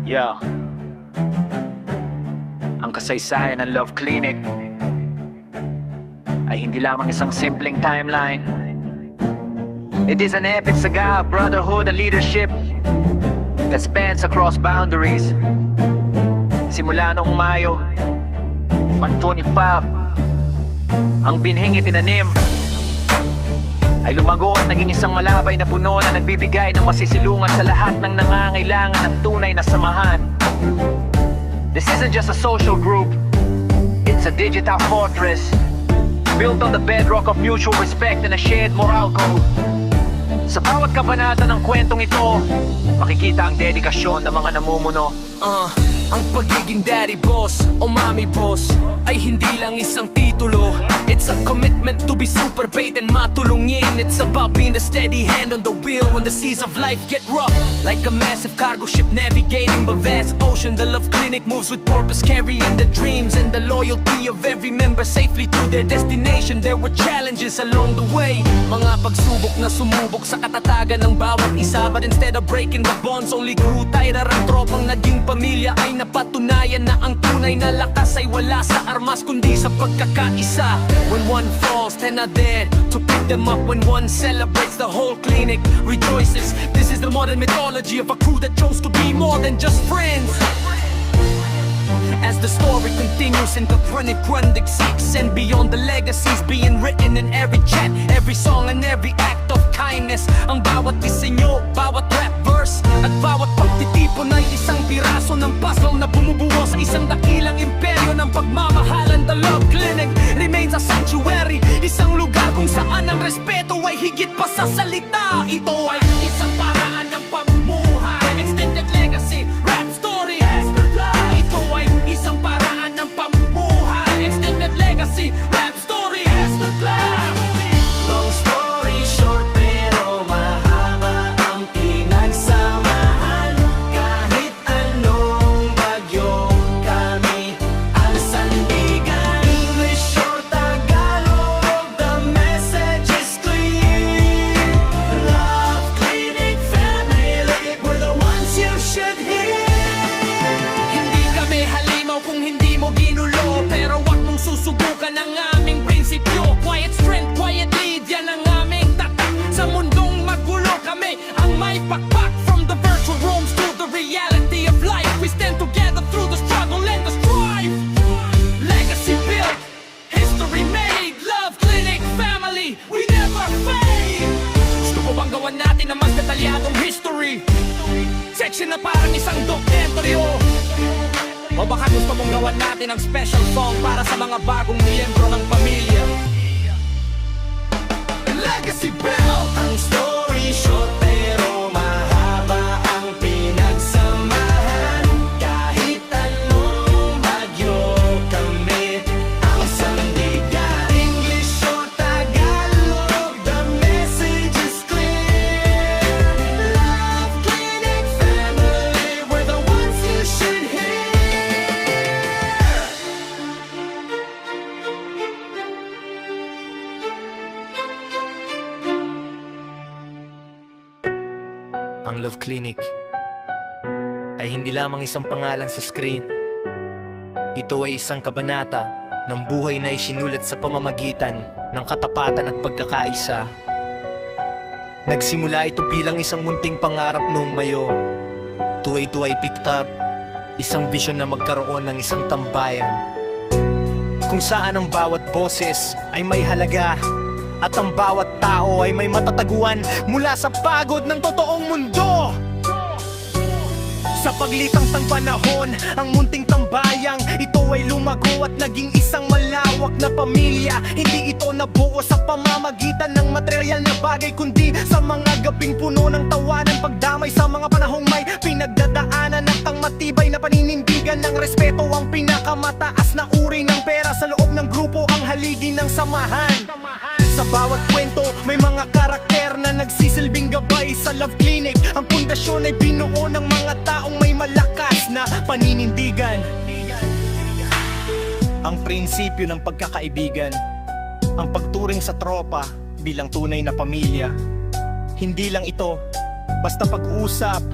Yo, ang kasaysayan ng Love Clinic ay hindi lamang isang simpleng timeline. It is an epic saga of brotherhood and leadership that spans across boundaries. Simula noong Mayo 125, ang binhing itinanim ay lumago at naging isang malabay na puno na nagbibigay ng masisilungan sa lahat ng nangangailangan ng tunay na samahan. This isn't just a social group, it's a digital fortress built on the bedrock of mutual respect and a shared moral code. Sa bawat kabanata ng kwentong ito, makikita ang dedikasyon ng mga namumuno. Ang pagiging daddy boss o mommy boss ay hindi lang isang titulo. It's a commitment to be super bait and matulungin. It's about being a steady hand on the wheel when the seas of life get rough. Like a massive cargo ship navigating the vast ocean, the Love Clinic moves with purpose, carrying the dreams and the loyalty of every member safely to their destination. There were challenges along the way, mga pagsubok na sumubok sa katatagan ng bawat isa. But instead of breaking the bonds, only grew tighter. Ang tropang naging pamilya ay napatunayan na ang tunay na lakas ay wala sa armas kundi sa pagkakaisa. When one falls, 10 are there to pick them up. When one celebrates, the whole clinic rejoices. This is the modern mythology of a crew that chose to be more than just friends. As the story continues into 2026 and beyond, the legacies being written in every chat, every song and every act of kindness. Ang bawat disenyo, bawat rap verse at bawat pagtitipon ay isang piraso ng puzzle na bumubuo sa isang dakilang imperyo ng pagmamahalan. The Love Clinic remains a sanctuary, isang lugar kung saan ang respeto ay higit pa sa salita. Ito ay isang paraan ng pamumuhay, extended legacy, rap story. Ito ay isang paraan ng pamumuhay, extended legacy, rap story. Long story short pero mahaba ang pinagsamahan. Kahit anong bagyo, kami ang sandigan. English or Tagalog, the message is clear. Love Clinic family, we're the ones you should hear. Hindi kami halimaw kung hindi mo ginulo, pero wag mong susubukan ang aming prinsipyo. Quiet strength, quiet lead, yan ang aming tatak. Sa mundong magulo kami ang may pakpak. From the virtual rooms to the reality of life, we stand together through the struggle and the strife. Legacy built, history made. Love Clinic family, we never fade. Gusto ko bang gawan natin ang mas detalyadong history? Section na parang isang documentary, o baka gusto mong gawan natin ang special song para sa mga bagong miyembro ng pamilya. Legacy built. Ang story short pero mahaba ang pinagsamahan. Kahit anong bagyo, kami ang sandigan. English or Tagalog, the message is clear. Love Clinic family, we're the ones you should hear. Ang Love Clinic ay hindi lamang isang pangalan sa screen. Ito ay isang kabanata ng buhay na isinulat sa pamamagitan ng katapatan at pagkakaisa. Nagsimula ito bilang isang munting pangarap noong Mayo. Ito ay picked up, isang vision na magkaroon ng isang tambayan kung saan ang bawat boses ay may halaga at ang bawat tao ay may matataguan mula sa pagod ng totoong mundo. Sa paglipas ng panahon, ang munting tambayang ito ay lumago at naging isang malawak na pamilya. Hindi ito nabuo sa pamamagitan ng material na bagay, kundi sa mga gabing puno ng tawanan, pagdamay sa mga panahong may pinagdadaanan at ang matibay na paninindigan ng respeto. Ang pinakamataas na uri ng pera sa loob ng grupo, ang haligi ng samahan. Sa bawat kwento, may mga karakter na nagsisilbing gabay sa Love Clinic. Ang pundasyon ay binuo ng mga taong may malakas na paninindigan. Ang prinsipyo ng pagkakaibigan, ang pagturing sa tropa bilang tunay na pamilya. Hindi lang ito basta pag-usap,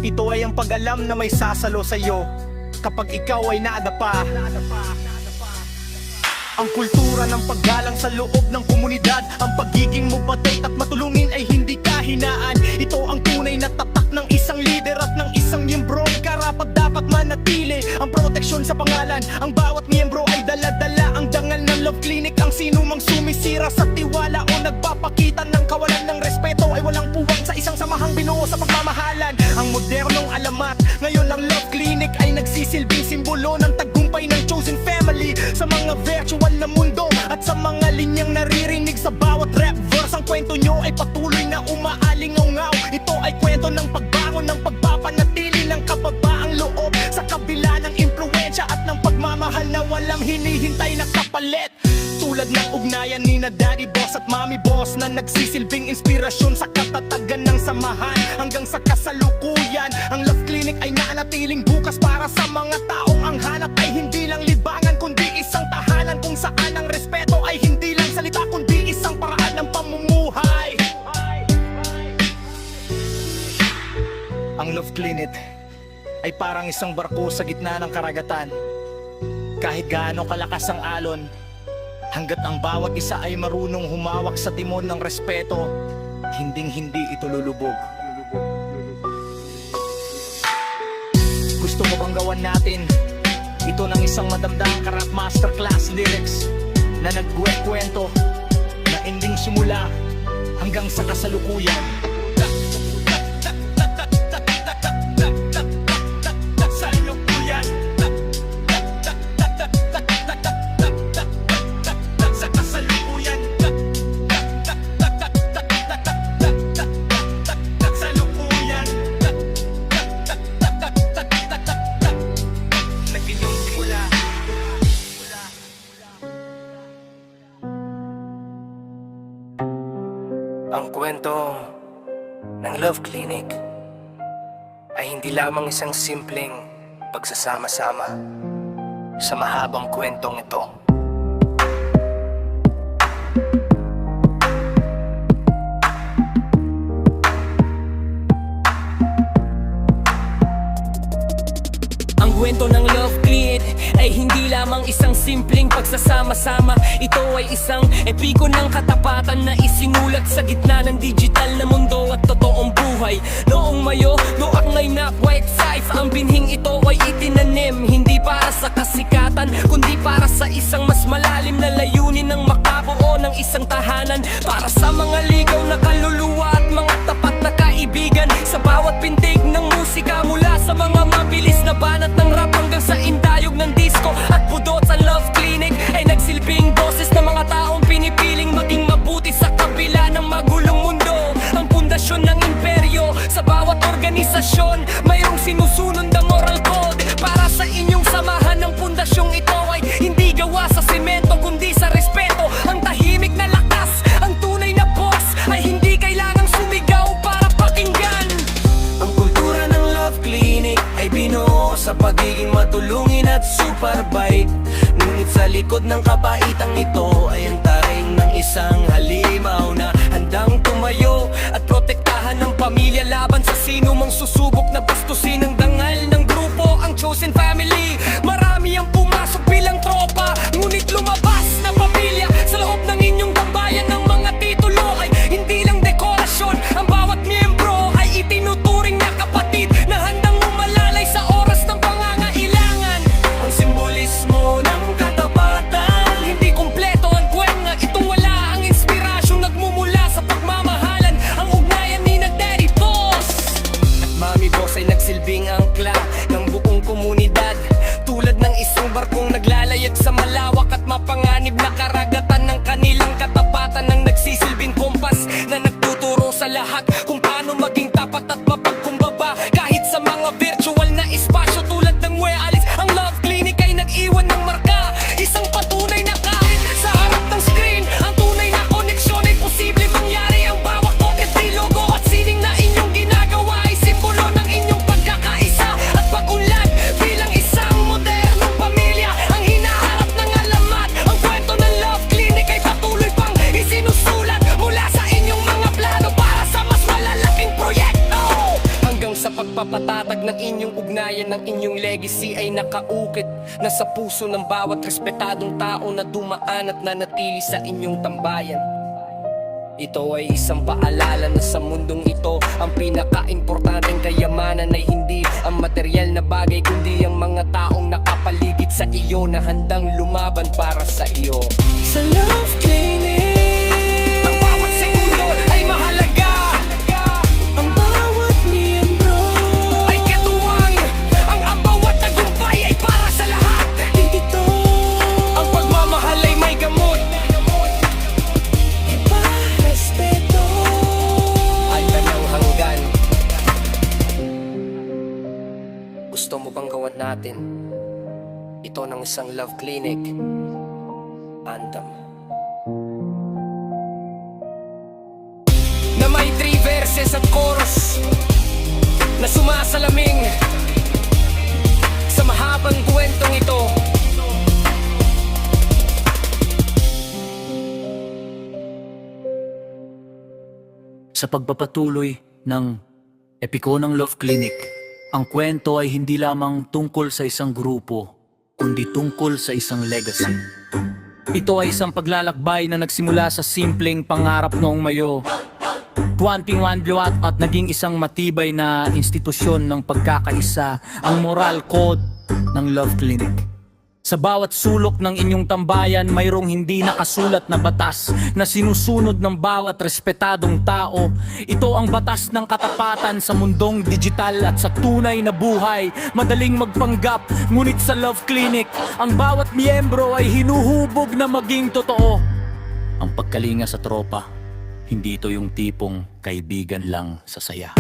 Ito ay ang pag-alam na may sasalo sa'yo kapag ikaw ay nadapa. Ang kultura ng paggalang sa loob ng komunidad, ang pagiging mabait at matulungin ay hindi kahinaan. Ito ang tunay na tatak ng isang leader at ng isang miyembro. Karapat dapat manatili ang proteksyon sa pangalan. Ang bawat miyembro ay dala-dala ang dangal ng Love Clinic. Ang sino mang sumisira sa tiwala o nagpapakita ng kawalan ng respeto ay walang puwang sa isang samahang binuo sa pagmamahalan. Ang modernong alamat ngayon ng Love Clinic ay nagsisilbing simbolo ng tagumpay ng chosen family sa mga virtual na mundo at sa mga linyang naririnig sa bawat rap verse. Ang kwento nyo ay patuloy na umaalingaw-ngaw. Ito ay kwento ng pagbangon, ng pagpapanatili ng kababaang loob sa kabila ng impluensya at ng pagmamahal na walang hinihintay na kapalit. Tulad ng ugnayan ni na Daddy Boss at Mommy Boss na nagsisilbing inspirasyon sa katatagan ng samahan hanggang sa kasalukuyan. Ang Love Clinic ay nanatiling bukas para sa mga taong ang hanap ay hindi lang libangan kundi isang tahanan kung saan ang respeto ay hindi lang salita kundi isang paraan ng pamumuhay. Ang Love Clinic ay parang isang barko sa gitna ng karagatan. Kahit gaano kalakas ang alon, hanggat ang bawat isa ay marunong humawak sa timon ng respeto, hinding-hindi ito lulubog. Gusto mo bang gawan natin ito ng isang madamdang karap masterclass lyrics na nagkwento na ending simula hanggang sa kasalukuyan? Ang kwento ng Love Clinic ay hindi lamang isang simpleng pagsasama-sama sa mahabang kwentong ito. Ang kwento ng Love Clinic ay hindi lamang isang simpleng pagsasama-sama. Ito ay isang epiko ng katapatan na isinulat sa gitna ng digital na mundo at totoong buhay. Noong Mayo, noong ngay na white size, ang binhing ito ay itinanim hindi para sa kasikatan, kundi para sa isang mas malalim na layunin ng makabuo ng isang tahanan. Para sa mga ligaw na kaluluwa at mga tapat na kaibigan, sa bawat pintig ng musika mula sa mga mabilis na banat ng rap hanggang sa indayog ng disco at budot. Sa Love Clinic ay nagsilbing boses ng mga taong pinipiling maging mabuti sa kabila ng magulong mundo. Ang pundasyon ng imperyo, sa bawat organisasyon mayroong sinusunod na moral code. Para sa inyong samahan, ng pundasyong ito ay hindi gawa sa semento kundi sa respeto. Ang tahimik na lakas, ang tunay na boss ay hindi kailangang sumigaw para pakinggan. Ang kultura ng Love Clinic ay binuo sa pagiging matulungin at super bait. Ngunit sa likod ng kabaitang ito ay ang taring ng isang halimaw na handang tumayo at protektahan ng pamilya laban sa sino mang susubok na bastusin ang dangal ng grupo, ang chosen family. Marami ang pumasok bilang tropa, ngunit lumabas na pamilya. Sa loob ng inyong tambayan ng mga titulo ay hindi lang dekorasyon. Ang bawat miyembro ay itinuturing na kapatid na handang umalalay sa oras ng pangangailangan. Ang simbolismo ng katapatan, hindi kumpleto ang kwenga. Itong wala ang inspirasyong nagmumula sa pagmamahalan. Ang ugnayan ni na Daddy Boss at Mommy Boss ay nagsilbing angkla ng buong komunidad. Tulad ng isang barkong naglalayag sa malawak at mapanganib na karagatan, ng kanilang katapatan ang nagsisilbing kompas na nagtuturo sa lahat kung paano maging tapat at mapagkumbaba kahit sa mga virtual na espasyo tulad ng Wealis. Ang Love Clinic ay nag-iwan ng marka, isang patunay na kahit sa harap ng screen ang tunay na koneksyon ay posible mangyari. Ang bawat token, logo at sining na inyong ginagawa ay simbolo ng inyong pagkakaisa at pag-unlad bilang isang modernong pamilya. Ang hinaharap ng alamat, ang Sa pagpapatatag ng inyong ugnayan, ng inyong legacy ay nakaukit na sa puso ng bawat respetadong tao na dumaan at nanatili sa inyong tambayan. Ito ay isang paalala na sa mundong ito, ang pinaka-importanteng kayamanan ay hindi ang material na bagay, kundi ang mga taong nakapaligid sa iyo na handang lumaban para sa iyo. Sa Love Clinic, ang bawat segundo ay mahalaga. Ang bawat miyembro ay katuwang. Ang bawat tagumpay ay para sa lahat. Dito ang pagmamahal ay may gamot. Ipa-respeto ay walang hanggan. Gusto mo bang gawan natin ito ng isang Love Clinic anthem na may 3 verses at chorus na sumasalaming sa mahabang kwentong ito? Sa pagpapatuloy ng epiko ng Love Clinic, ang kwento ay hindi lamang tungkol sa isang grupo, kundi tungkol sa isang legacy. Ito ay isang paglalakbay na nagsimula sa simpleng pangarap noong Mayo 21 at naging isang matibay na institusyon ng pagkakaisa, ang moral code ng Love Clinic. Sa bawat sulok ng inyong tambayan, mayroong hindi nakasulat na batas na sinusunod ng bawat respetadong tao. Ito ang batas ng katapatan sa mundong digital at sa tunay na buhay. Madaling magpanggap, ngunit sa Love Clinic, ang bawat miyembro ay hinuhubog na maging totoo. Ang pagkalinga sa tropa, hindi ito yung tipong kaibigan lang sa saya.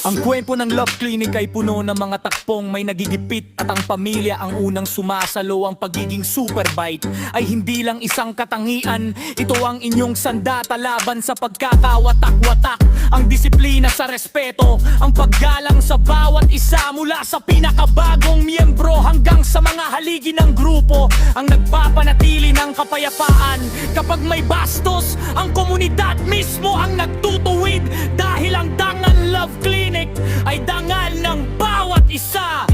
Ang kwento ng Love Clinic ay puno ng mga takpong may nagigipit at ang pamilya ang unang sumasalo. Ang pagiging superbite ay hindi lang isang katangian, ito ang inyong sandata laban sa pagkakawatak-watak. Ang disiplina sa respeto, ang paggalang sa bawat isa mula sa pinakabagong miyembro hanggang sa mga haligi ng grupo, ang nagpapanatili ng kapayapaan. Kapag may bastos, ang komunidad mismo ang nagtutuwid dahil ang dangal Love Clinic ay dangal ng bawat isa.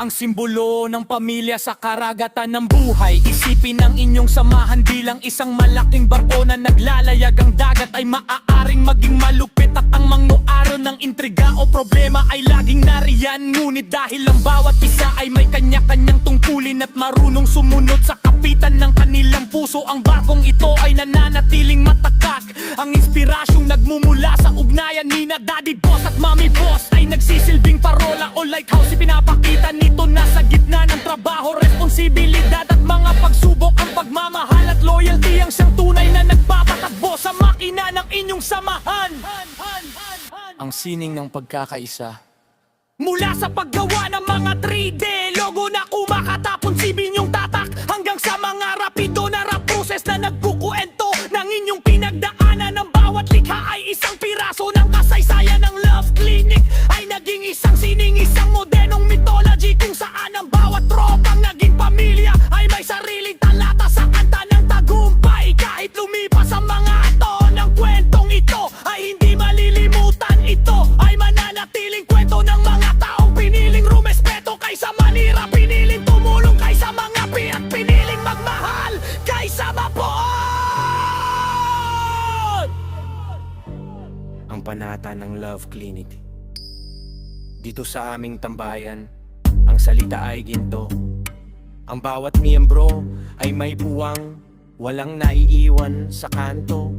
Ang simbolo ng pamilya sa karagatan ng buhay. Isipin ang inyong samahan bilang isang malaking barko na naglalayag. Ang dagat ay maaaring maging malupit at ang mangnuaro ng intriga o problema ay laging nariyan. Ngunit dahil ang bawat isa ay may kanya-kanyang tungkulin at marunong sumunod sa kapitan ng kanilang puso, ang barkong ito ay nananatiling matakak. Ang inspirasyong nagmumula sa ugnayan ni na Daddy Boss at Mommy Boss ay nagsisilbing parola o lighthouse. Ipinapakita nito na sa gitna ng trabaho, responsibilidad at mga pagsubok, ang pagmamahal at loyalty ang siyang tunay na nagpapatakbo sa makina ng inyong samahan. Ang sining ng pagkakaisa mula sa paggawa ng mga 3D logo na kumakatapon si binyong tatak, hanggang sa mga rapido na rap process na nagkukuento ng inyong pinagdaanan. Ng bawat likha ay isang piraso ng kasaysayan. Ng Love Clinic ay naging isang sining, isang modernong mythology kung saan ang bawat tropang naging pamilya ay may sariling talata sa kanta ng tagumpay. Kahit lumipas ang mga taon, ng kwentong ito ay hindi malilimutan. Ito ay mananatiling kwento ng mga taong piniling rumespeto kaysa manira, piniling tumulong kaysa mga at piniling magmahal kaysa mapuon. Ang panata ng Love Clinic. Dito sa aming tambayan, ang salita ay ginto. Ang bawat miyembro ay may puwang, walang naiiwan sa kanto.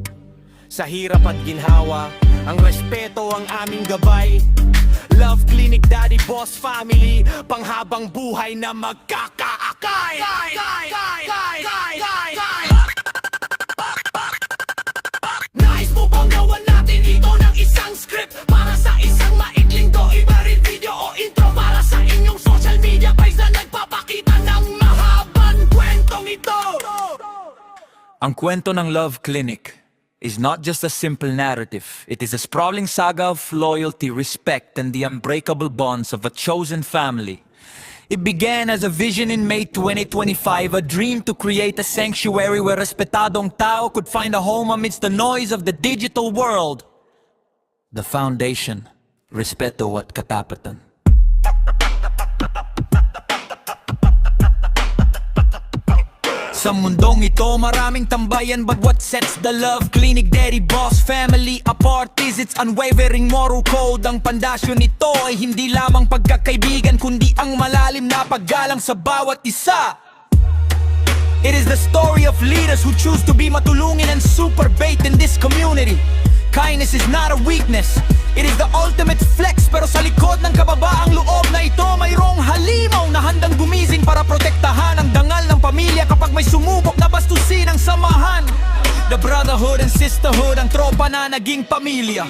Sa hirap at ginhawa, ang respeto ang aming gabay. Love Clinic, Daddy Boss Family, panghabang buhay na magkakaakay. Nais mo bang gawan natin ito ng isang script para sa isang maikling do, ibaril video o intro para sa inyong social media page na nagpapakita ng mahabang kwentong ito? Ang kwento ng Love Clinic is not just a simple narrative. It is a sprawling saga of loyalty, respect, and the unbreakable bonds of a chosen family. It began as a vision in May 2025, a dream to create a sanctuary where respetadong tao could find a home amidst the noise of the digital world. The foundation, respeto at katapatan. Sa mundong ito maraming tambayan, but what sets the Love Clinic Daddy Boss family apart is its unwavering moral code. Ang pandasyo nito ay hindi lamang pagkakaibigan, kundi ang malalim na paggalang sa bawat isa. It is the story of leaders who choose to be matulungin and super bait in this community. Kindness is not a weakness, it is the ultimate flex. Pero sa likod ng kababaang loob na ito, mayroong halimaw na handang gumising para protektahan ang dangal ng pamilya kapag may sumubok na bastusin ang samahan. The brotherhood and sisterhood, ang tropa na naging pamilya.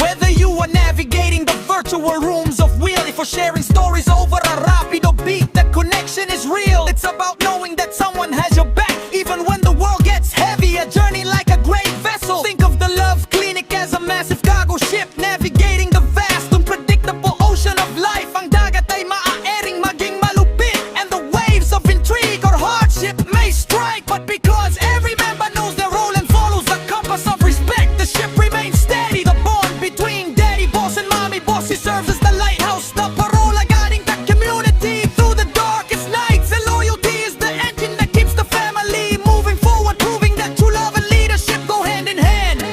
Whether you are navigating the virtual rooms of Wheelie for sharing stories over a rapido beat, that connection is real. It's about knowing that someone has your back even when the world gets heavy. A journey like a great vessel. Think of the Love Clinic as a massive cargo ship navigating the vast, unpredictable ocean of life. Ang dagat ay maaaring maging malupit, and the waves of intrigue or hardship may strike, but because every member knows their role and follows the compass of respect, the ship remains steady. The bond between Daddy Boss and Mommy Boss, he serves as the lighthouse, the parola guiding the community through the darkest nights. And loyalty is the engine that keeps the family moving forward, proving that true love and leadership go hand in hand.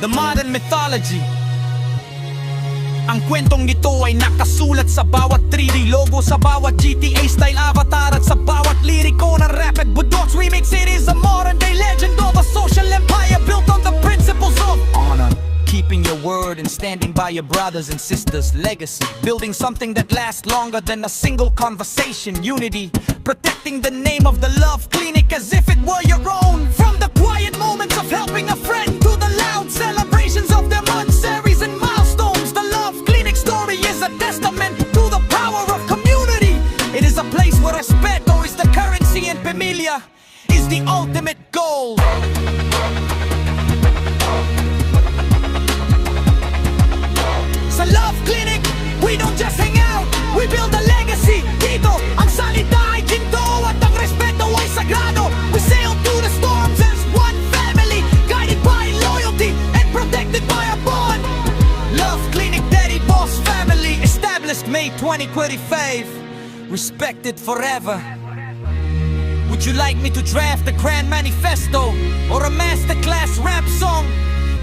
The modern mythology. Ang kwentong nito ay nakasulat sa bawat 3D logo, sa bawat GTA style avatar, at sa bawat liriko ng Rapid Budots remix. It is a modern day legend of a social empire built on the principles of honor, keeping your word and standing by your brothers and sisters' legacy, building something that lasts longer than a single conversation. Unity, protecting the name of the Love Clinic as if it were your own. From the quiet moments of helping a friend to the loud celebrations of their monthsaries and milestones, the Love Clinic story is a testament to the power of community. It is a place where respeto is the currency and familia is the ultimate goal. Sa Love Clinic, we don't just hang out, we build a legacy. Dito, ang salita ay ginto at ang respeto ay sagrado. We sail through the storms as one family, guided by loyalty and protected by a bond. Love Clinic Daddy Boss family, established May 2025, respected forever. Would you like me to draft a grand manifesto or a masterclass rap song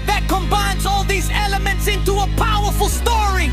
that combines all these elements into a powerful story?